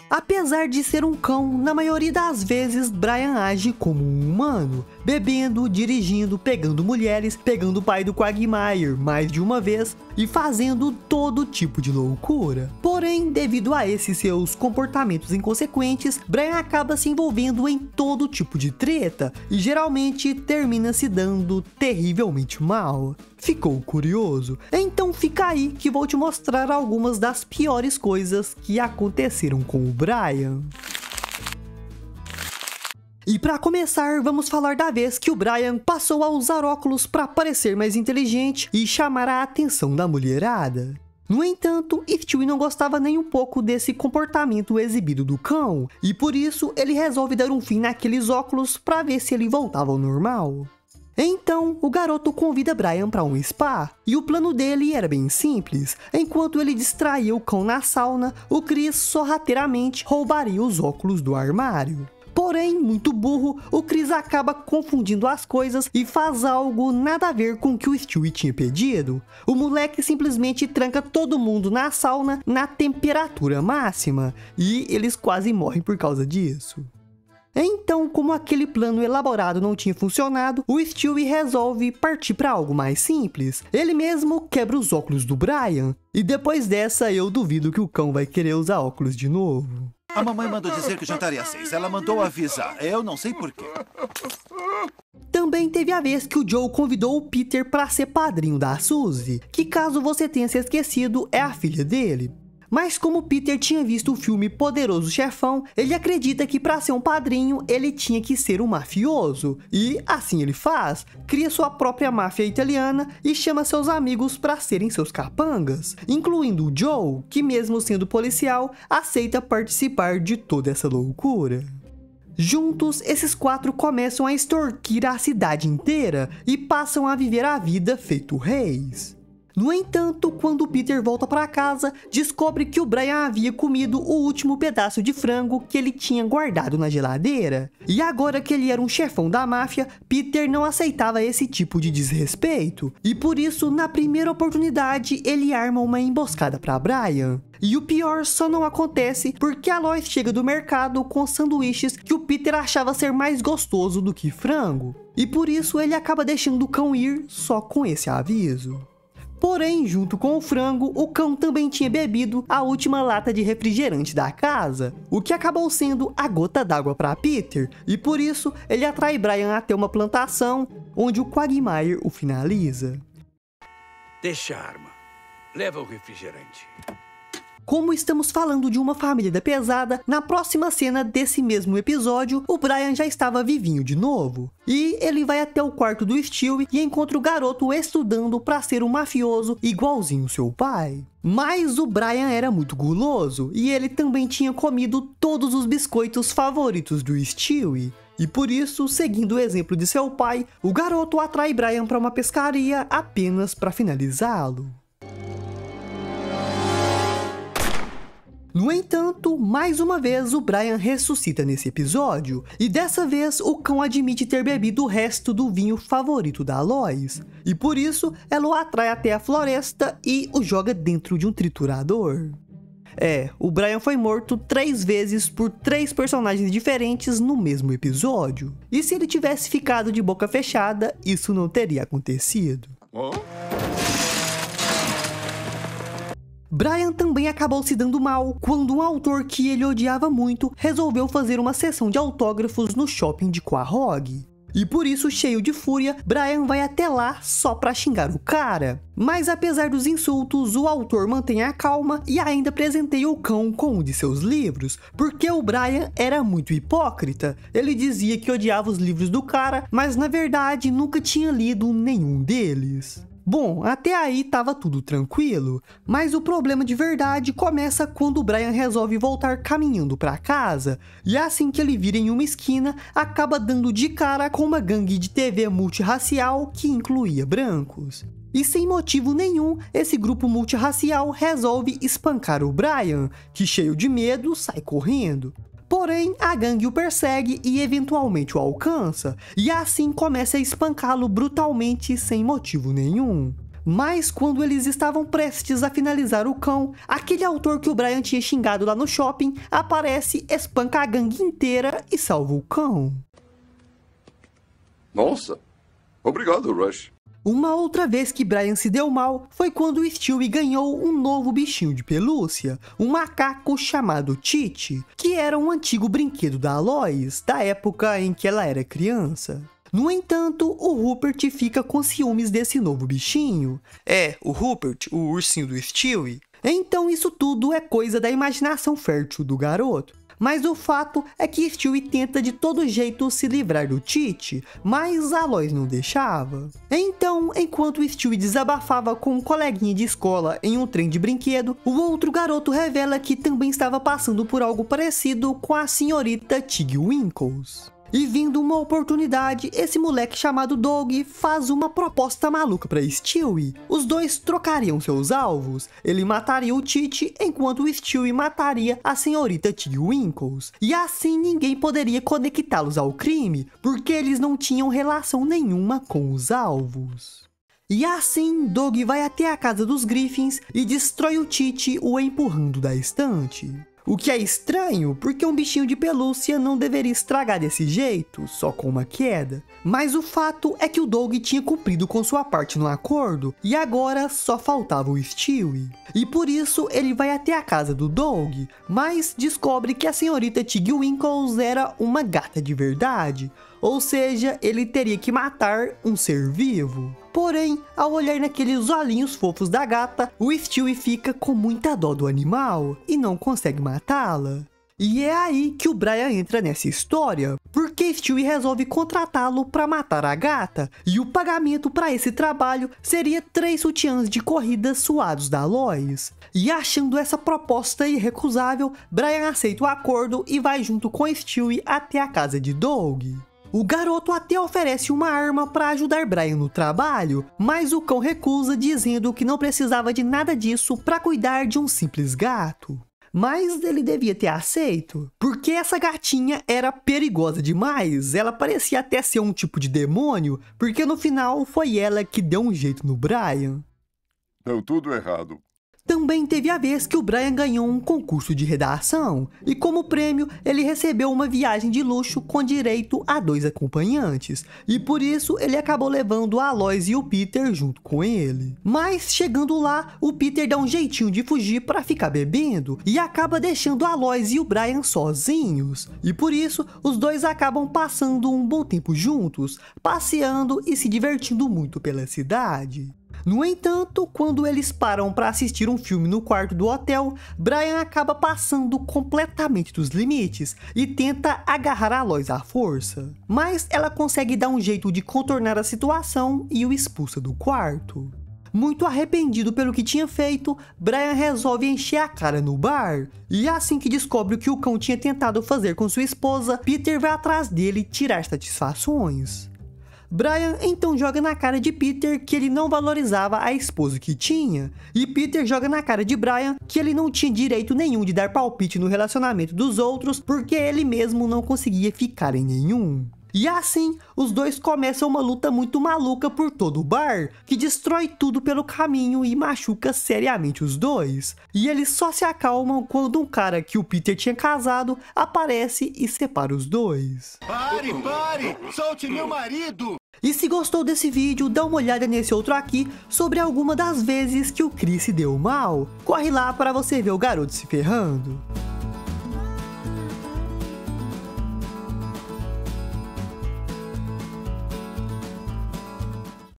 Apesar de ser um cão, na maioria das vezes Brian age como um humano, bebendo, dirigindo, pegando mulheres, pegando o pai do Quagmire mais de uma vez e fazendo todo tipo de loucura. Porém, devido a esses seus comportamentos inconsequentes, Brian acaba se envolvendo em todo tipo de treta e geralmente termina se dando terrivelmente mal. Ficou curioso? Então fica aí que vou te mostrar algumas das piores coisas que aconteceram com o Brian. E para começar, vamos falar da vez que o Brian passou a usar óculos para parecer mais inteligente e chamar a atenção da mulherada. No entanto, Stewie não gostava nem um pouco desse comportamento exibido do cão, e por isso ele resolve dar um fim naqueles óculos para ver se ele voltava ao normal. Então, o garoto convida Brian para um spa, e o plano dele era bem simples. Enquanto ele distraía o cão na sauna, o Chris sorrateiramente roubaria os óculos do armário. Porém, muito burro, o Chris acaba confundindo as coisas e faz algo nada a ver com o que o Stewie tinha pedido. O moleque simplesmente tranca todo mundo na sauna na temperatura máxima, e eles quase morrem por causa disso. Então, como aquele plano elaborado não tinha funcionado, o Stewie resolve partir para algo mais simples. Ele mesmo quebra os óculos do Brian, e depois dessa eu duvido que o cão vai querer usar óculos de novo. A mamãe mandou dizer que jantaria às 6. Ela mandou avisar. Eu não sei porquê. Também teve a vez que o Joe convidou o Peter para ser padrinho da Suzy, que caso você tenha se esquecido, é a filha dele. Mas como Peter tinha visto o filme Poderoso Chefão, ele acredita que para ser um padrinho, ele tinha que ser um mafioso. E assim ele faz, cria sua própria máfia italiana e chama seus amigos para serem seus capangas, incluindo o Joe, que mesmo sendo policial, aceita participar de toda essa loucura. Juntos, esses quatro começam a extorquir a cidade inteira e passam a viver a vida feito reis. No entanto, quando Peter volta para casa, descobre que o Brian havia comido o último pedaço de frango que ele tinha guardado na geladeira. E agora que ele era um chefão da máfia, Peter não aceitava esse tipo de desrespeito. E por isso, na primeira oportunidade, ele arma uma emboscada para Brian. E o pior só não acontece porque a Lois chega do mercado com sanduíches que o Peter achava ser mais gostoso do que frango. E por isso ele acaba deixando o cão ir só com esse aviso. Porém, junto com o frango, o cão também tinha bebido a última lata de refrigerante da casa, o que acabou sendo a gota d'água para Peter, e por isso ele atrai Brian até uma plantação, onde o Quagmire o finaliza. Deixa a arma. Leva o refrigerante. Como estamos falando de uma família da pesada, na próxima cena desse mesmo episódio, o Brian já estava vivinho de novo. E ele vai até o quarto do Stewie e encontra o garoto estudando para ser um mafioso igualzinho seu pai. Mas o Brian era muito guloso e ele também tinha comido todos os biscoitos favoritos do Stewie. E por isso, seguindo o exemplo de seu pai, o garoto atrai Brian para uma pescaria apenas para finalizá-lo. No entanto, mais uma vez o Brian ressuscita nesse episódio, e dessa vez o cão admite ter bebido o resto do vinho favorito da Lois, e por isso ela o atrai até a floresta e o joga dentro de um triturador. O Brian foi morto 3 vezes por 3 personagens diferentes no mesmo episódio, e se ele tivesse ficado de boca fechada, isso não teria acontecido. Brian também acabou se dando mal quando um autor que ele odiava muito resolveu fazer uma sessão de autógrafos no shopping de Quahog. E por isso, cheio de fúria, Brian vai até lá só pra xingar o cara. Mas apesar dos insultos, o autor mantém a calma e ainda presenteia o cão com um de seus livros, porque o Brian era muito hipócrita. Ele dizia que odiava os livros do cara, mas na verdade nunca tinha lido nenhum deles. Bom, até aí tava tudo tranquilo, mas o problema de verdade começa quando o Brian resolve voltar caminhando para casa, e assim que ele vira em uma esquina, acaba dando de cara com uma gangue de TV multirracial que incluía brancos. E sem motivo nenhum, esse grupo multirracial resolve espancar o Brian, que cheio de medo sai correndo. Porém, a gangue o persegue e eventualmente o alcança, e assim começa a espancá-lo brutalmente sem motivo nenhum. Mas quando eles estavam prestes a finalizar o cão, aquele autor que o Brian tinha xingado lá no shopping aparece, espanca a gangue inteira e salva o cão. Nossa, obrigado, Rush. Uma outra vez que Brian se deu mal foi quando o Stewie ganhou um novo bichinho de pelúcia, um macaco chamado Titi, que era um antigo brinquedo da Lois, da época em que ela era criança. No entanto, o Rupert fica com ciúmes desse novo bichinho. O Rupert, o ursinho do Stewie. Então isso tudo é coisa da imaginação fértil do garoto. Mas o fato é que Stewie tenta de todo jeito se livrar do Titi, mas a Lois não deixava. Então, enquanto Stewie desabafava com um coleguinha de escola em um trem de brinquedo, o outro garoto revela que também estava passando por algo parecido com a senhorita Tig Winkles. E vindo uma oportunidade, esse moleque chamado Doug faz uma proposta maluca para Stewie. Os dois trocariam seus alvos. Ele mataria o Titi, enquanto o Stewie mataria a senhorita Tig Winkles. E assim ninguém poderia conectá-los ao crime, porque eles não tinham relação nenhuma com os alvos. E assim, Doug vai até a casa dos Griffins e destrói o Titi, o empurrando da estante. O que é estranho, porque um bichinho de pelúcia não deveria estragar desse jeito, só com uma queda. Mas o fato é que o Doug tinha cumprido com sua parte no acordo, e agora só faltava o Stewie. E por isso ele vai até a casa do Doug, mas descobre que a senhorita Tig Winkles era uma gata de verdade. Ou seja, ele teria que matar um ser vivo. Porém, ao olhar naqueles olhinhos fofos da gata, o Stewie fica com muita dó do animal e não consegue matá-la. E é aí que o Brian entra nessa história, porque Stewie resolve contratá-lo para matar a gata, e o pagamento para esse trabalho seria 3 sutiãs de corrida suados da Lois. E achando essa proposta irrecusável, Brian aceita o acordo e vai junto com Stewie até a casa de Doug. O garoto até oferece uma arma para ajudar Brian no trabalho, mas o cão recusa, dizendo que não precisava de nada disso para cuidar de um simples gato. Mas ele devia ter aceito, porque essa gatinha era perigosa demais, ela parecia até ser um tipo de demônio, porque no final foi ela que deu um jeito no Brian. Deu tudo errado. Também teve a vez que o Brian ganhou um concurso de redação, e como prêmio ele recebeu uma viagem de luxo com direito a 2 acompanhantes, e por isso ele acabou levando a Lois e o Peter junto com ele. Mas chegando lá, o Peter dá um jeitinho de fugir para ficar bebendo, e acaba deixando a Lois e o Brian sozinhos, e por isso os dois acabam passando um bom tempo juntos, passeando e se divertindo muito pela cidade. No entanto, quando eles param para assistir um filme no quarto do hotel, Brian acaba passando completamente dos limites e tenta agarrar a Lois à força. Mas ela consegue dar um jeito de contornar a situação e o expulsa do quarto. Muito arrependido pelo que tinha feito, Brian resolve encher a cara no bar. E assim que descobre o que o cão tinha tentado fazer com sua esposa, Peter vai atrás dele tirar satisfações. Brian então joga na cara de Peter que ele não valorizava a esposa que tinha, e Peter joga na cara de Brian que ele não tinha direito nenhum de dar palpite no relacionamento dos outros porque ele mesmo não conseguia ficar em nenhum. E assim, os dois começam uma luta muito maluca por todo o bar, que destrói tudo pelo caminho e machuca seriamente os dois. E eles só se acalmam quando um cara que o Peter tinha casado aparece e separa os dois. Pare, pare! Solte meu marido! E se gostou desse vídeo, dá uma olhada nesse outro aqui sobre alguma das vezes que o Chris se deu mal. Corre lá para você ver o garoto se ferrando.